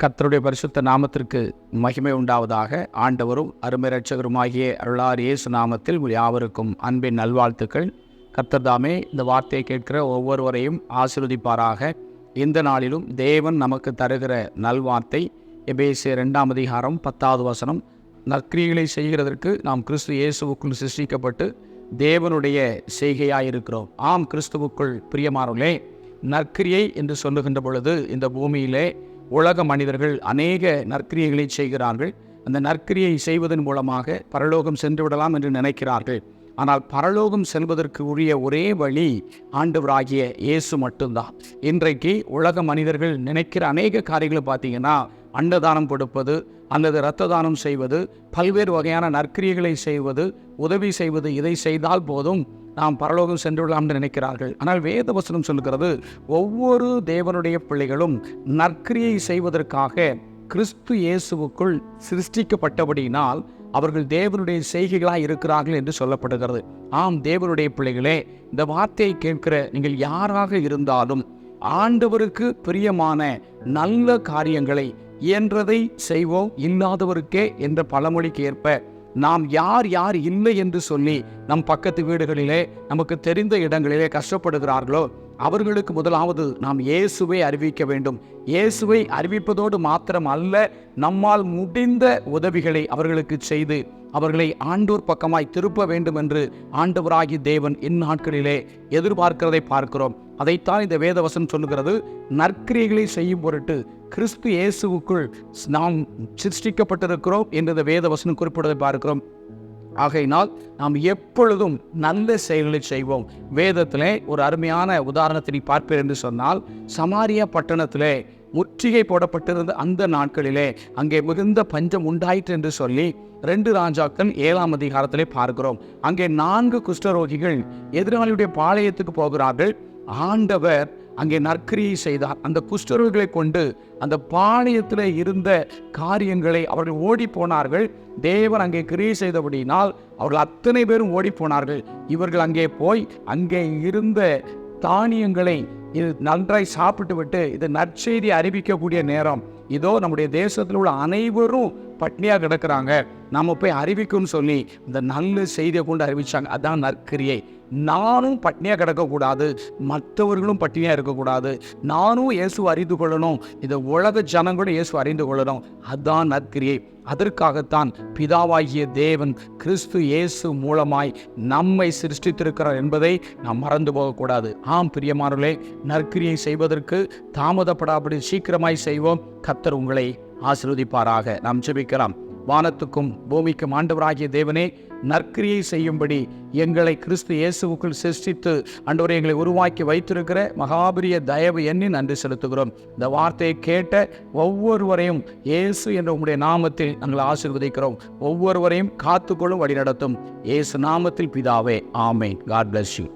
கர்த்தருடைய பரிசுத்த நாமத்திற்கு மகிமை உண்டாவதாக. ஆண்டவரும் அருமை இரட்சகருமாகிய அருளார் இயேசு நாமத்தில் உங்கள் யாவருக்கும் அன்பின் நல்வாழ்த்துக்கள். கர்த்தர் தாமே இந்த வார்த்தையை கேட்கிற ஒவ்வொருவரையும் ஆசீர்வதிப்பாராக. இந்த நாளிலும் தேவன் நமக்கு தருகிற நல்வார்த்தை எபேசியர் 2:10 நற்கிரியைகளை செய்கிறதற்கு நாம் கிறிஸ்து இயேசுவுக்குள் சிருஷ்டிக்கப்பட்டு தேவனுடைய செய்கையாயிருக்கிறோம். ஆம், கிறிஸ்துவுக்குள் பிரியமானவர்களே, நற்கிரியை என்று சொல்லுகின்ற பொழுது இந்த பூமியிலே உலக மனிதர்கள் அநேக நற்கிரியைகளை செய்கிறார்கள். அந்த நற்கிரியை செய்வதன் மூலமாக பரலோகம் சென்று விடலாம் என்று நினைக்கிறார்கள். ஆனால் பரலோகம் செல்வதற்கு உரிய ஒரே வழி ஆண்டவராகிய இயேசு மட்டும்தான். இன்றைக்கு உலக மனிதர்கள் நினைக்கிற அநேக காரியங்களை பார்த்தீங்கன்னா, அன்னதானம் கொடுப்பது அல்லது இரத்த தானம் செய்வது, பல்வேறு வகையான நற்கிரியைகளை செய்வது, உதவி செய்வது, இதை செய்தால் போதும் நாம் பரலோகம் சென்று விடலாம் என்று நினைக்கிறார்கள். ஆனால் வேத வசனம் சொல்லுகிறது, ஒவ்வொரு தேவனுடைய பிள்ளைகளும் நற்கிரியை செய்வதற்காக கிறிஸ்து இயேசுவுக்குள் சிருஷ்டிக்கப்பட்டபடியினால் அவர்கள் தேவனுடைய செய்கைகளாக இருக்கிறார்கள் என்று சொல்லப்படுகிறது. ஆம், தேவனுடைய பிள்ளைகளே, இந்த வார்த்தையை கேட்கிற நீங்கள் யாராக இருந்தாலும் ஆண்டவருக்கு பிரியமான நல்ல காரியங்களை இயன்றதை செய்வோம், இல்லாதவருக்கே என்ற பழமொழிக்கு ஏற்ப நாம் யார் யார் இல்லை என்று சொல்லி நம் பக்கத்து வீடுகளிலே நமக்கு தெரிந்த இடங்களிலே கஷ்டப்படுகிறார்களோ அவர்களுக்கு முதலாவது நாம் இயேசுவை அறிவிக்க வேண்டும். இயேசுவை அறிவிப்பதோடு மாத்திரம் அல்ல, நம்மால் முடிந்த உதவிகளை அவர்களுக்கு செய்து அவர்களை ஆண்டோர் பக்கமாய் திருப்ப வேண்டும் என்று ஆண்டவராகி தேவன் இந்நாட்களிலே எதிர்பார்க்கிறதை பார்க்கிறோம். அதைத்தான் இந்த வேதவசனம் சொல்லுகிறது. நற்கிரியைகளை செய்யும் பொருட்டு கிறிஸ்து இயேசுவுக்குள் நாம் சிருஷ்டிக்கப்பட்டிருக்கிறோம் என்று இந்த வேதவசனம் குறிப்பிடுவதை பார்க்கிறோம். ஆகையினால் நாம் எப்பொழுதும் நல்ல செயல்களை செய்வோம். வேதத்திலே ஒரு அருமையான உதாரணத்தை பார்ப்பேன் என்று சொன்னால், சமாரியா பட்டணத்திலே முற்றுகை போடப்பட்டிருந்த அந்த நாட்களிலே அங்கே மிகுந்த பஞ்சம் உண்டாயிற்று என்று சொல்லி 2 ராஜாக்கள் 7 பார்க்கிறோம். அங்கே 4 குஷ்டரோகிகள் எதிராளியுடைய பாளையத்துக்கு போகிறார்கள். ஆண்டவர் அங்கே நற்கிரியை செய்தார். அந்த குஷ்டரோகிகளை கொண்டு அந்த பாளையத்தில் இருந்த காரியங்களை அவர்கள் ஓடி போனார்கள். தேவன் அங்கே கிரியை செய்தபடியினால் அவர்கள் அத்தனை பேரும் ஓடி போனார்கள். இவர்கள் அங்கே போய் அங்கே இருந்த தானியங்களை நன்றாய் சாப்பிட்டு விட்டு இது நற்செய்தி அறிவிக்கக்கூடிய நேரம், இதோ நம்முடைய தேசத்தில் உள்ள அனைவரும் பட்னியாக கிடக்கிறாங்க, நம்ம போய் அறிவிக்கும்னு சொல்லி இந்த நல்ல செய்தியை கொண்டு அறிவிச்சாங்க. அதான் நற்கிரியை. நானும் பட்னியாக கிடக்கக்கூடாது, மற்றவர்களும் பட்டினியாக இருக்கக்கூடாது, நானும் இயேசு அறிந்து கொள்ளணும், இந்த உலக ஜனங்களும் இயேசு அறிந்து கொள்ளணும். அதான் நற்கிரியை. அதற்காகத்தான் பிதாவாகிய தேவன் கிறிஸ்து இயேசு மூலமாய் நம்மை சிருஷ்டித்திருக்கிறார் என்பதை நாம் மறந்து போகக்கூடாது. ஆம் பிரியமானவர்களே, நற்கிரியை செய்வதற்கு தாமதப்படாபடி சீக்கிரமாய் செய்வோம். கர்த்தர் உங்களை ஆசீர்வதிப்பாராக. நாம் ஜெபிக்கலாம். வானத்துக்கும் பூமிக்கும் ஆண்டவராகிய தேவனே, நற்கிரியை செய்யும்படி எங்களை கிறிஸ்து இயேசுவுக்குள் சிருஷ்டித்து ஆண்டவரே எங்களை உருவாக்கி வைத்திருக்கிற மகாபெரிய தயவு எண்ணி நன்றி செலுத்துகிறோம். இந்த வார்த்தையை கேட்ட ஒவ்வொருவரையும் இயேசு என்ற உம்முடைய நாமத்தில் நாங்கள் ஆசீர்வதிக்கிறோம். ஒவ்வொருவரையும் காத்துக்கொள்ளும், வழிநடத்தும். இயேசு நாமத்தில் பிதாவே, ஆமென். God bless you.